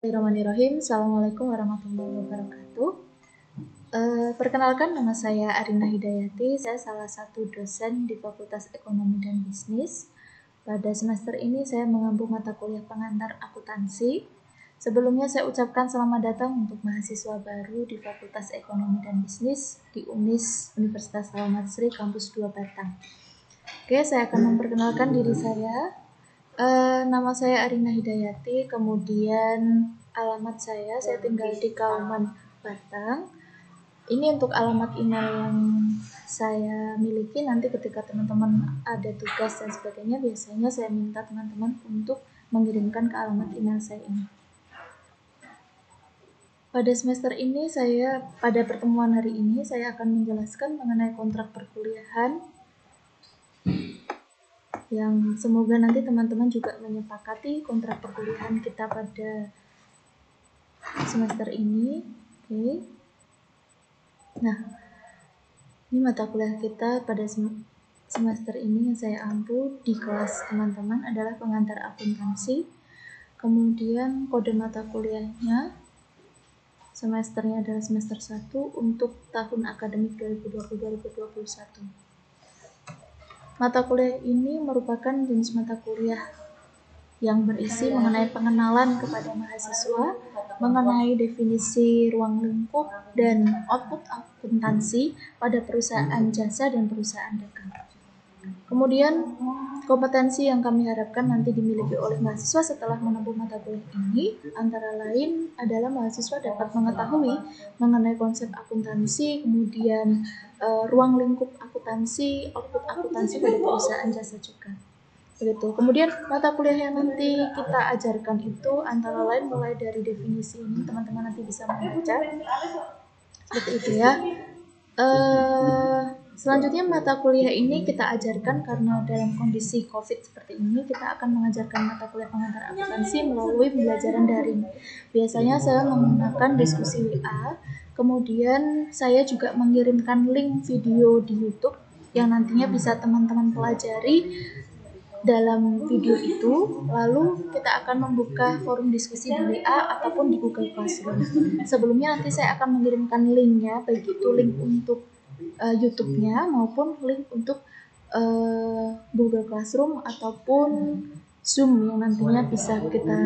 Bismillahirrahmanirrahim. Assalamualaikum warahmatullahi wabarakatuh. Perkenalkan, nama saya Arina Hidayati. Saya salah satu dosen di Fakultas Ekonomi dan Bisnis. Pada semester ini saya mengampu mata kuliah pengantar akuntansi. Sebelumnya saya ucapkan selamat datang untuk mahasiswa baru di Fakultas Ekonomi dan Bisnis di UNIS Universitas Muhammad Sri Kampus 2 Batang. Oke, saya akan memperkenalkan diri saya. Nama saya Arina Hidayati, kemudian alamat saya tinggal di Kauman, Batang. Ini untuk alamat email yang saya miliki. Nanti ketika teman-teman ada tugas dan sebagainya, biasanya saya minta teman-teman untuk mengirimkan ke alamat email saya ini. Pada semester ini pada pertemuan hari ini saya akan menjelaskan mengenai kontrak perkuliahan, yang semoga nanti teman-teman juga menyepakati kontrak perkuliahan kita pada semester ini. Oke. Nah, ini mata kuliah kita pada semester ini yang saya ampu di kelas teman-teman adalah pengantar akuntansi. Kemudian kode mata kuliahnya semesternya adalah semester 1 untuk tahun akademik 2020-2021. Mata kuliah ini merupakan jenis mata kuliah yang berisi mengenai pengenalan kepada mahasiswa, mengenai definisi ruang lingkup dan output akuntansi pada perusahaan jasa dan perusahaan dagang. Kemudian kompetensi yang kami harapkan nanti dimiliki oleh mahasiswa setelah menempuh mata kuliah ini antara lain adalah mahasiswa dapat mengetahui mengenai konsep akuntansi, kemudian ruang lingkup akuntansi, output akuntansi pada perusahaan jasa juga. Begitu. Kemudian mata kuliah yang nanti kita ajarkan itu antara lain mulai dari definisi ini, teman-teman nanti bisa membaca seperti itu ya. Selanjutnya mata kuliah ini kita ajarkan karena dalam kondisi COVID seperti ini kita akan mengajarkan mata kuliah pengantar akuntansi melalui pembelajaran daring. Biasanya saya menggunakan diskusi WA, kemudian saya juga mengirimkan link video di YouTube yang nantinya bisa teman-teman pelajari dalam video itu, lalu kita akan membuka forum diskusi di WA ataupun di Google Classroom. Sebelumnya nanti saya akan mengirimkan linknya, baik itu link untuk YouTube-nya maupun link untuk Google Classroom ataupun Zoom yang nantinya bisa kita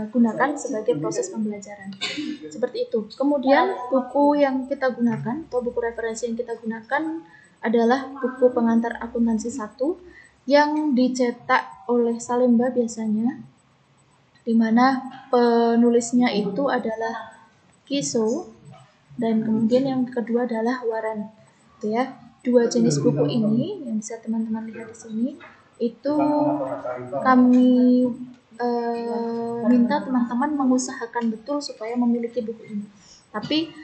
gunakan sebagai proses pembelajaran. Seperti itu. Kemudian buku yang kita gunakan atau buku referensi yang kita gunakan adalah buku pengantar akuntansi 1 yang dicetak oleh Salemba biasanya, di mana penulisnya itu adalah Kiso, dan kemudian yang kedua adalah Waran. Itu ya. Dua jenis buku ini yang bisa teman-teman lihat di sini itu kami minta teman-teman mengusahakan betul supaya memiliki buku ini. Tapi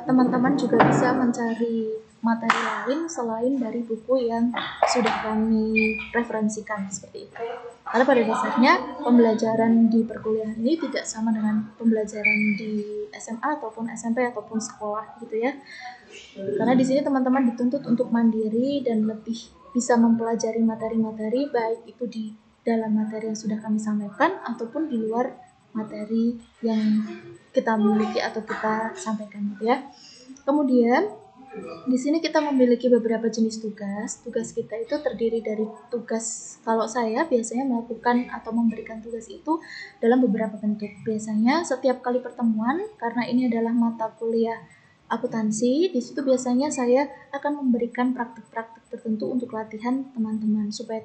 teman-teman juga bisa mencari materi lain selain dari buku yang sudah kami referensikan seperti itu. Karena pada dasarnya pembelajaran di perkuliahan ini tidak sama dengan pembelajaran di SMA ataupun SMP ataupun sekolah gitu ya. Karena di sini teman-teman dituntut untuk mandiri dan lebih bisa mempelajari materi-materi baik itu di dalam materi yang sudah kami sampaikan ataupun di luar materi yang kita miliki atau kita sampaikan gitu ya. Kemudian di sini kita memiliki beberapa jenis tugas. Tugas kita itu terdiri dari tugas, kalau saya biasanya melakukan atau memberikan tugas itu dalam beberapa bentuk. Biasanya setiap kali pertemuan, karena ini adalah mata kuliah akuntansi, di situ biasanya saya akan memberikan praktik-praktik tertentu untuk latihan teman-teman supaya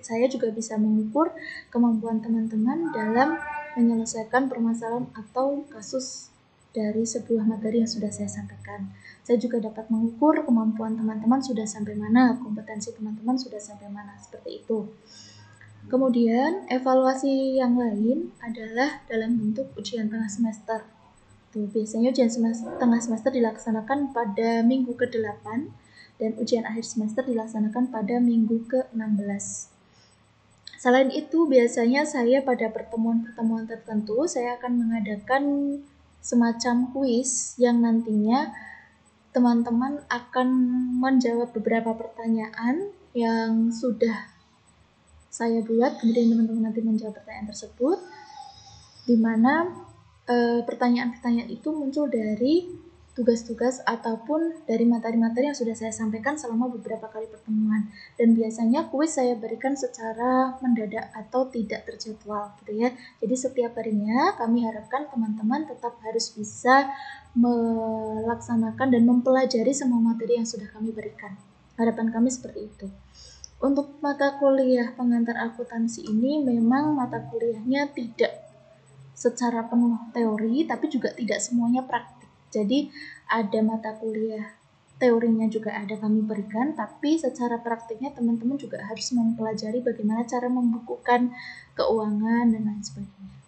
saya juga bisa mengukur kemampuan teman-teman dalam menyelesaikan permasalahan atau kasus dari sebuah materi yang sudah saya sampaikan. Saya juga dapat mengukur kemampuan teman-teman sudah sampai mana, kompetensi teman-teman sudah sampai mana, seperti itu. Kemudian evaluasi yang lain adalah dalam bentuk ujian tengah semester. Tuh, biasanya ujian tengah semester dilaksanakan pada minggu ke-8 dan ujian akhir semester dilaksanakan pada minggu ke-16. Selain itu, biasanya saya pada pertemuan-pertemuan tertentu saya akan mengadakan semacam kuis yang nantinya teman-teman akan menjawab beberapa pertanyaan yang sudah saya buat, kemudian teman-teman nanti menjawab pertanyaan tersebut. di mana pertanyaan-pertanyaan itu muncul dari tugas-tugas ataupun dari materi-materi yang sudah saya sampaikan selama beberapa kali pertemuan. Dan biasanya kuis saya berikan secara mendadak atau tidak terjadwal gitu ya. Jadi setiap harinya kami harapkan teman-teman tetap harus bisa melaksanakan dan mempelajari semua materi yang sudah kami berikan. Harapan kami seperti itu. Untuk mata kuliah pengantar akuntansi ini memang mata kuliahnya tidak secara penuh teori, tapi juga tidak semuanya praktik. Jadi ada mata kuliah teorinya juga ada kami berikan, tapi secara praktiknya teman-teman juga harus mempelajari bagaimana cara membukukan keuangan dan lain sebagainya.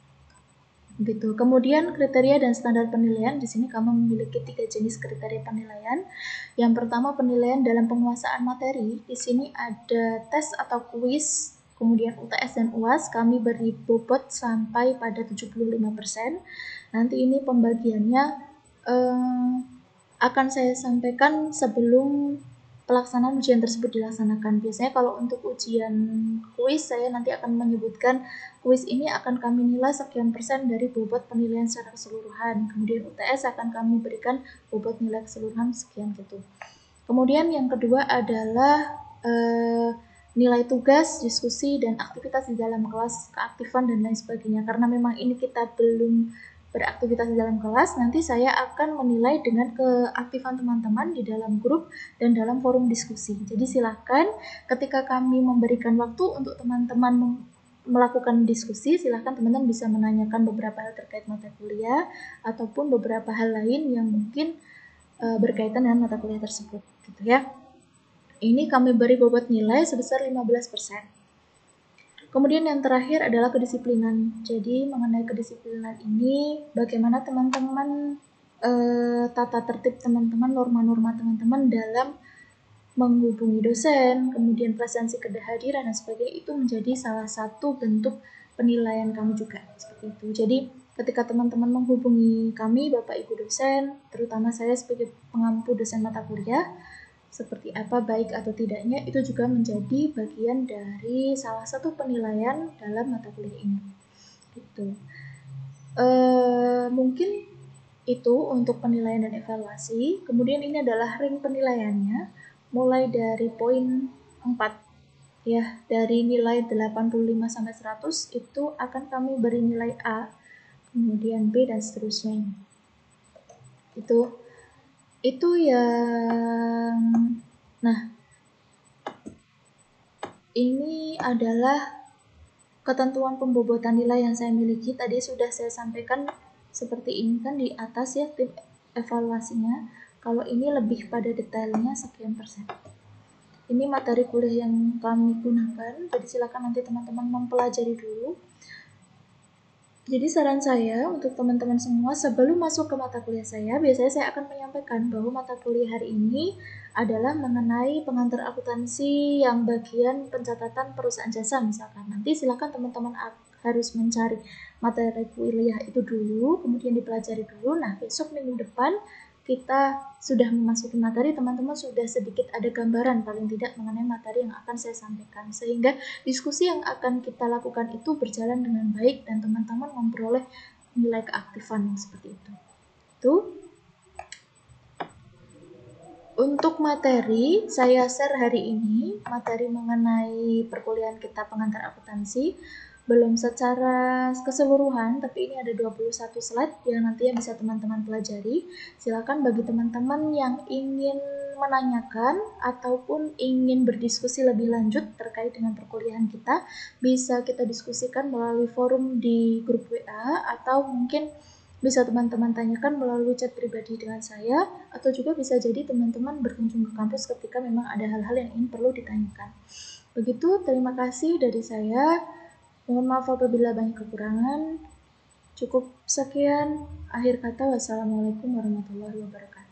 Gitu. Kemudian kriteria dan standar penilaian, di sini kami memiliki 3 jenis kriteria penilaian. Yang pertama penilaian dalam penguasaan materi. Di sini ada tes atau kuis, kemudian UTS dan UAS. Kami beri bobot sampai pada 75%. Nanti ini pembagiannya akan saya sampaikan sebelum pelaksanaan ujian tersebut dilaksanakan. Biasanya kalau untuk ujian kuis, saya nanti akan menyebutkan kuis ini akan kami nilai sekian persen dari bobot penilaian secara keseluruhan. Kemudian UTS akan kami berikan bobot nilai keseluruhan sekian gitu. Kemudian yang kedua adalah nilai tugas, diskusi, dan aktivitas di dalam kelas, keaktifan dan lain sebagainya. Karena memang ini kita belum beraktivitas di dalam kelas, nanti saya akan menilai dengan keaktifan teman-teman di dalam grup dan dalam forum diskusi. Jadi silakan ketika kami memberikan waktu untuk teman-teman melakukan diskusi, silakan teman-teman bisa menanyakan beberapa hal terkait mata kuliah ataupun beberapa hal lain yang mungkin berkaitan dengan mata kuliah tersebut, gitu ya. Ini kami beri bobot nilai sebesar 15%. Kemudian yang terakhir adalah kedisiplinan. Jadi mengenai kedisiplinan ini, bagaimana teman-teman tata tertib teman-teman, norma-norma teman-teman dalam menghubungi dosen, kemudian presensi kehadiran dan sebagainya, itu menjadi salah satu bentuk penilaian kami juga seperti itu. Jadi ketika teman-teman menghubungi kami, Bapak Ibu dosen, terutama saya sebagai pengampu dosen mata kuliah, seperti apa baik atau tidaknya itu juga menjadi bagian dari salah satu penilaian dalam mata kuliah ini. Gitu. Mungkin itu untuk penilaian dan evaluasi. Kemudian ini adalah ring penilaiannya, mulai dari poin 4 ya, dari nilai 85 sampai 100 itu akan kami beri nilai A, kemudian B dan seterusnya. Itu yang, nah, ini adalah ketentuan pembobotan nilai yang saya miliki. Tadi sudah saya sampaikan seperti ini kan di atas ya, tip evaluasinya. Kalau ini lebih pada detailnya sekian persen. Ini materi kuliah yang kami gunakan, jadi silakan nanti teman-teman mempelajari dulu. Jadi saran saya untuk teman-teman semua, sebelum masuk ke mata kuliah saya, biasanya saya akan menyampaikan bahwa mata kuliah hari ini adalah mengenai pengantar akuntansi yang bagian pencatatan perusahaan jasa misalkan. Nanti silakan teman-teman harus mencari materi kuliah itu dulu, kemudian dipelajari dulu. Nah, besok minggu depan kita sudah memasuki materi, teman-teman sudah sedikit ada gambaran paling tidak mengenai materi yang akan saya sampaikan, sehingga diskusi yang akan kita lakukan itu berjalan dengan baik dan teman-teman memperoleh nilai keaktifan yang seperti itu. Untuk materi, saya share hari ini materi mengenai perkuliahan kita pengantar akuntansi. Belum secara keseluruhan, tapi ini ada 21 slide yang nantinya bisa teman-teman pelajari. Silakan bagi teman-teman yang ingin menanyakan ataupun ingin berdiskusi lebih lanjut terkait dengan perkuliahan kita, bisa kita diskusikan melalui forum di grup WA atau mungkin bisa teman-teman tanyakan melalui chat pribadi dengan saya, atau juga bisa jadi teman-teman berkunjung ke kampus ketika memang ada hal-hal yang ingin perlu ditanyakan. Begitu, terima kasih dari saya. Mohon maaf apabila banyak kekurangan. Cukup sekian. Akhir kata, wassalamualaikum warahmatullahi wabarakatuh.